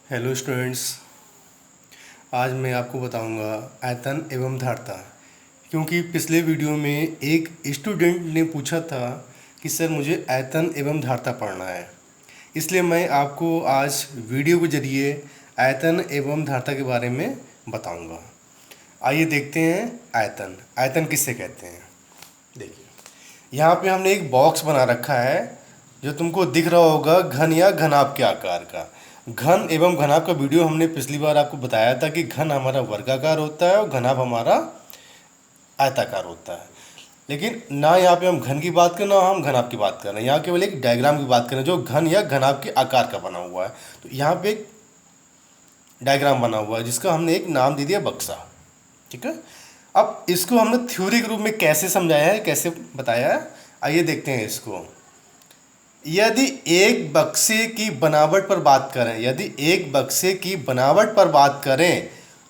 Hello students. आज मैं आपको बताऊंगा आयतन एवं धारता। क्योंकि पिछले वीडियो में एक स्टूडेंट ने पूछा था कि सर मुझे आयतन एवं धारता पढ़ना है, इसलिए मैं आपको आज वीडियो के ज़रिए आयतन एवं धारता के बारे में बताऊंगा। आइए देखते हैं आयतन। आयतन किससे कहते हैं। देखिए, यहाँ पे हमने एक बॉक्स बना रखा है जो तुमको दिख रहा होगा, घन या घनाभ के आकार का। घन एवं घनाभ का वीडियो हमने पिछली बार आपको बताया था कि घन हमारा वर्गाकार होता है और घनाभ हमारा आयताकार होता है। लेकिन ना यहाँ पे हम घन की बात करें ना हम घनाभ की बात कर रहे हैं, यहाँ केवल एक डायग्राम की बात करें जो घन या घनाभ के आकार का बना हुआ है। तो यहाँ पे एक डायग्राम बना हुआ है जिसका हमने एक नाम दे दिया बक्सा। ठीक है, अब इसको हमने थ्योरी के रूप में कैसे समझाया है, कैसे बताया है, आइए देखते हैं इसको। यदि एक बक्से की बनावट पर बात करें, यदि एक बक्से की बनावट पर बात करें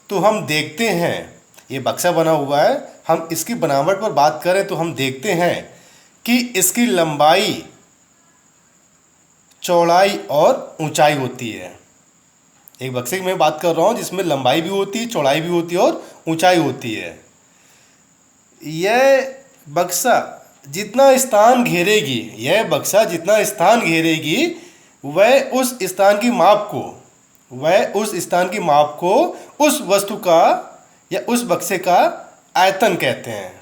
तो हम देखते हैं, ये बक्सा बना हुआ है, हम इसकी बनावट पर बात करें तो हम देखते हैं कि इसकी लंबाई, चौड़ाई और ऊंचाई होती है। एक बक्से की मैं बात कर रहा हूं जिसमें लंबाई भी होती है, चौड़ाई भी होती है और ऊंचाई होती है। यह बक्सा जितना स्थान घेरेगी, यह बक्सा जितना स्थान घेरेगी वह उस स्थान की माप को, वह उस स्थान की माप को उस वस्तु का या उस बक्से का आयतन कहते हैं।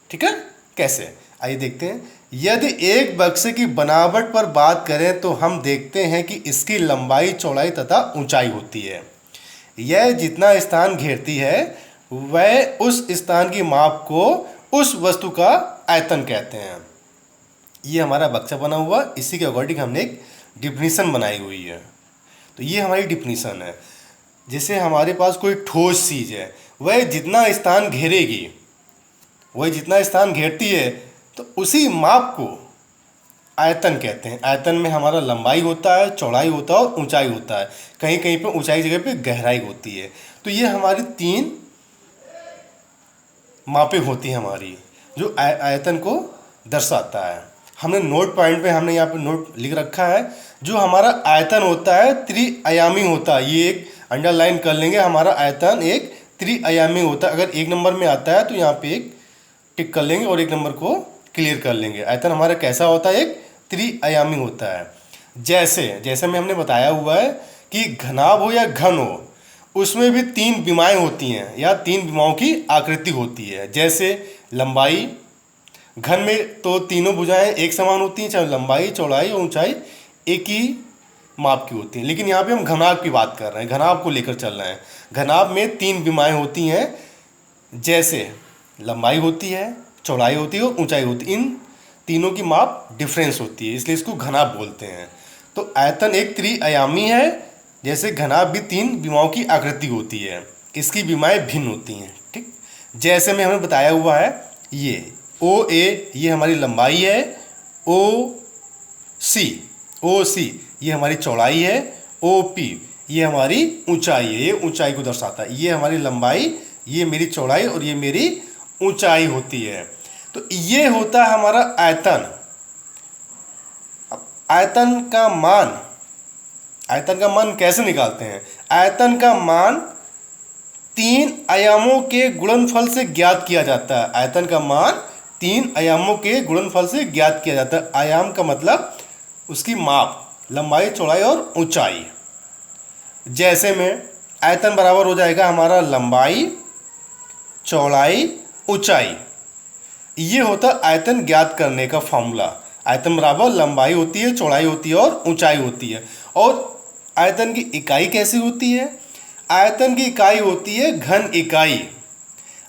ठीक है, कैसे, आइए देखते हैं। यदि एक बक्से की बनावट पर बात करें तो हम देखते हैं कि इसकी लंबाई, चौड़ाई तथा ऊंचाई होती है। यह जितना स्थान घेरती है वह उस स्थान की माप को उस वस्तु का आयतन कहते हैं। ये हमारा बक्सा बना हुआ, इसी के अकॉर्डिंग हमने एक डिफिनीशन बनाई हुई है। तो ये हमारी डिफिनीशन है। जैसे हमारे पास कोई ठोस चीज़ है, वह जितना स्थान घेरेगी, वह जितना स्थान घेरती है तो उसी माप को आयतन कहते हैं। आयतन में हमारा लंबाई होता है, चौड़ाई होता है और ऊंचाई होता है। कहीं कहीं पर ऊंचाई जगह पे गहराई होती है। तो ये हमारी तीन मापें होती हैं हमारी, जो आयतन को दर्शाता है। हमने नोट पॉइंट पे हमने यहाँ पे नोट लिख रखा है। जो हमारा आयतन होता है त्रिआयामी होता है, ये एक अंडरलाइन कर लेंगे। हमारा आयतन एक त्रिआयामी होता है। अगर एक नंबर में आता है तो यहाँ पे एक टिक कर लेंगे और एक नंबर को क्लियर कर लेंगे। आयतन हमारा कैसा होता है, एक त्रिआयामी होता है। जैसे जैसे में हमने बताया हुआ है कि घनाभ हो या घन हो, उसमें भी तीन विमाएँ होती हैं या तीन विमाओं की आकृति होती है। जैसे लंबाई, घन में तो तीनों भुजाएं एक समान होती हैं, चाहे लंबाई, चौड़ाई और ऊंचाई एक ही माप की होती हैं। लेकिन यहाँ पे हम घनाभ की बात कर रहे हैं, घनाभ को लेकर चल रहे हैं। घनाभ में तीन विमाएँ होती हैं, जैसे लंबाई होती है, चौड़ाई होती है और ऊंचाई होती है। इन तीनों की माप डिफरेंस होती है, इसलिए इसको घनाभ बोलते हैं। तो आयतन एक त्रिआयामी है, जैसे घनाभ भी तीन विमाओं की आकृति होती है, इसकी विमाएँ भिन्न होती हैं। ठीक, जैसे में हमें बताया हुआ है, ये ओ ए ये हमारी लंबाई है, ओ सी ये हमारी चौड़ाई है, ओ पी ये हमारी ऊंचाई है, ये ऊंचाई को दर्शाता है। ये हमारी लंबाई, ये मेरी चौड़ाई और ये मेरी ऊंचाई होती है। तो ये होता है हमारा आयतन। अब आयतन का मान कैसे निकालते हैं। आयतन का मान तीन आयामों के गुणनफल से ज्ञात किया जाता है। आयतन का मान तीन आयामों के गुणनफल से ज्ञात किया जाता है। आयाम का मतलब उसकी माप, लंबाई, चौड़ाई और ऊंचाई। जैसे में आयतन बराबर हो जाएगा हमारा लंबाई, चौड़ाई, ऊंचाई। ये होता है आयतन ज्ञात करने का फॉर्मूला। आयतन बराबर लंबाई होती है, चौड़ाई होती है और ऊंचाई होती है। और आयतन की इकाई कैसी होती है। आयतन की इकाई होती है घन इकाई।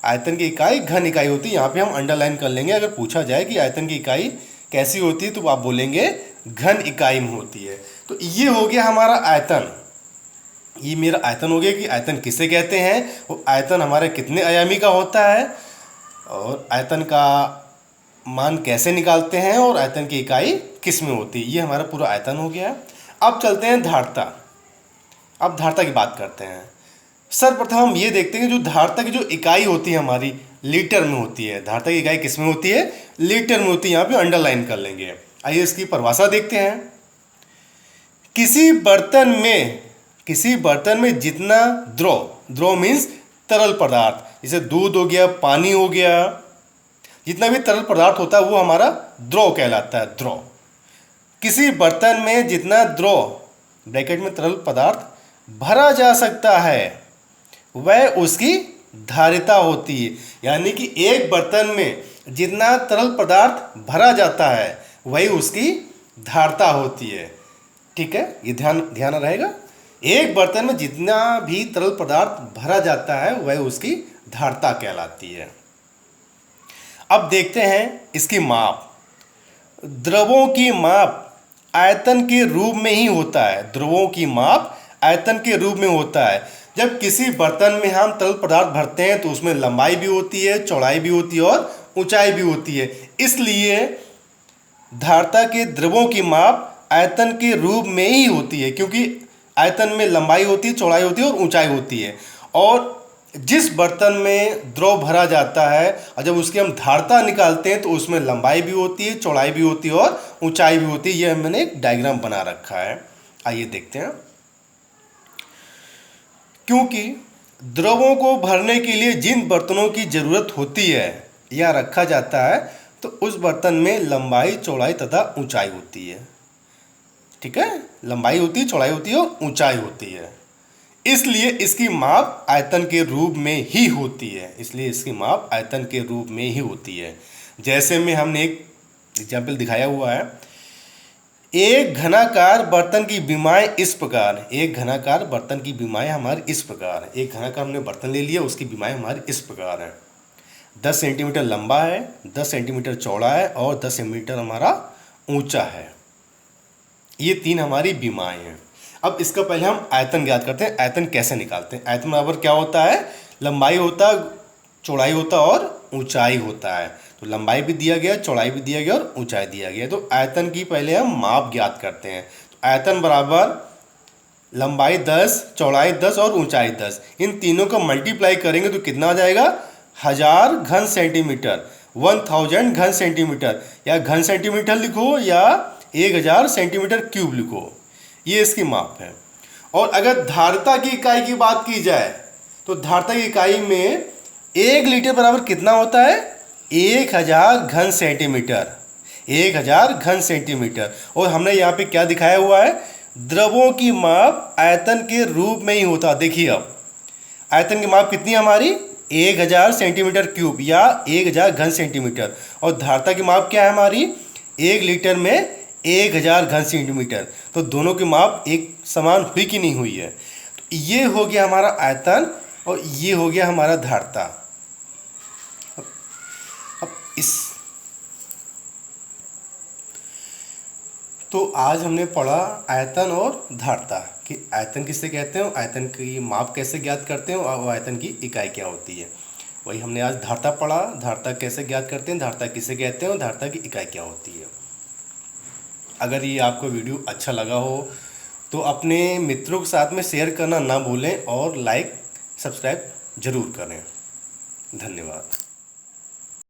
आयतन की इकाई घन इकाई होती है। यहाँ पे हम अंडरलाइन कर लेंगे। अगर पूछा जाए कि आयतन की इकाई कैसी होती है तो आप बोलेंगे घन इकाई में होती है। तो ये हो गया हमारा आयतन। ये मेरा आयतन हो गया कि आयतन किसे कहते हैं, वो आयतन हमारा कितने आयामी का होता है और आयतन का मान कैसे निकालते हैं और आयतन की इकाई किस में होती है। ये हमारा पूरा आयतन हो गया। अब चलते हैं धारता। अब धारता की बात करते हैं। सर्वप्रथम हम ये देखते हैं कि जो धारता की जो इकाई होती है हमारी लीटर में होती है। धारता की इकाई किस में होती है, लीटर में होती है। यहाँ पे अंडरलाइन कर लेंगे। आइए इसकी परिभाषा देखते हैं किसी बर्तन में जितना द्रव मीन्स तरल पदार्थ, जैसे दूध हो गया, पानी हो गया, जितना भी तरल पदार्थ होता है वो हमारा द्रव कहलाता है। द्रव, किसी बर्तन में जितना द्रव ब्रैकेट में तरल पदार्थ भरा जा सकता है वह उसकी धारिता होती है। यानी कि एक बर्तन में जितना तरल पदार्थ भरा जाता है वही उसकी धारिता होती है। ठीक है, ये ध्यान रहेगा। एक बर्तन में जितना भी तरल पदार्थ भरा जाता है वह उसकी धारिता कहलाती है। अब देखते हैं इसकी माप। द्रवों की माप आयतन के रूप में ही होता है। द्रवों की माप आयतन के रूप में होता है। जब किसी बर्तन में हम तरल पदार्थ भरते हैं तो उसमें लंबाई भी होती है, चौड़ाई भी होती है और ऊंचाई भी होती है। इसलिए धारिता के द्रवों की माप आयतन के रूप में ही होती है, क्योंकि आयतन में लंबाई होती है, चौड़ाई होती है और ऊंचाई होती है। और जिस बर्तन में द्रव भरा जाता है और जब उसकी हम धारिता निकालते हैं तो उसमें लंबाई भी होती है, चौड़ाई भी होती है और ऊंचाई भी होती है। यह मैंने एक डायग्राम बना रखा है, आइए देखते हैं। क्योंकि द्रवों को भरने के लिए जिन बर्तनों की ज़रूरत होती है या रखा जाता है तो उस बर्तन में लंबाई, चौड़ाई तथा ऊंचाई होती है। ठीक है, लंबाई होती है, चौड़ाई होती है और ऊंचाई होती है। इसलिए इसकी माप आयतन के रूप में ही होती है। इसलिए इसकी माप आयतन के रूप में ही होती है। जैसे में हमने एक एग्जाम्पल दिखाया हुआ है। एक घनाकार बर्तन की विमाएं इस प्रकार। एक घनाकार बर्तन की विमाएं हमारी इस प्रकार। एक घनाकार हमने बर्तन ले लिया, उसकी विमाएं हमारी इस प्रकार है। 10 सेंटीमीटर लंबा है, 10 सेंटीमीटर चौड़ा है और 10 सेंटीमीटर हमारा ऊंचा है। ये 3 हमारी विमाएं हैं। अब इसका पहले हम आयतन ज्ञात करते हैं। आयतन कैसे निकालते हैं? आयतन बराबर क्या होता है? लंबाई होता, चौड़ाई होता और ऊंचाई होता है। तो लंबाई भी दिया गया, चौड़ाई भी दिया गया और ऊंचाई दिया गया। तो आयतन की पहले हम माप ज्ञात करते हैं। तो आयतन बराबर लंबाई 10, चौड़ाई 10 और ऊंचाई 10। इन तीनों को मल्टीप्लाई करेंगे तो कितना आ जाएगा? 1000 घन सेंटीमीटर, 1000 घन सेंटीमीटर, या घन सेंटीमीटर लिखो या 1000 सेंटीमीटर क्यूब लिखो। ये इसकी माप है। और अगर धारिता की इकाई की बात की जाए तो धारिता की इकाई में 1 लीटर बराबर कितना होता है? 1000 घन सेंटीमीटर। 1000 घन सेंटीमीटर। और हमने यहाँ पे क्या दिखाया हुआ है? द्रवों की माप आयतन के रूप में ही होता। देखिए अब आयतन की माप कितनी है हमारी? 1000 सेंटीमीटर क्यूब या 1000 घन सेंटीमीटर। और धारिता की माप क्या है हमारी? 1 लीटर में 1000 घन सेंटीमीटर। तो दोनों की माप एक समान हुई कि नहीं हुई है? तो ये हो गया हमारा आयतन और ये हो गया हमारा धारिता। अब इस तो आज हमने पढ़ा आयतन और धारिता कि आयतन किसे कहते हैं, आयतन की माप कैसे ज्ञात करते हैं और आयतन की इकाई क्या होती है। वही हमने आज धारिता पढ़ा। धारिता कैसे ज्ञात करते हैं, धारिता किसे कहते हैं और धारिता की इकाई क्या होती है। अगर ये आपको वीडियो अच्छा लगा हो तो अपने मित्रों के साथ में शेयर करना ना भूलें और लाइक सब्सक्राइब ज़रूर करें। धन्यवाद।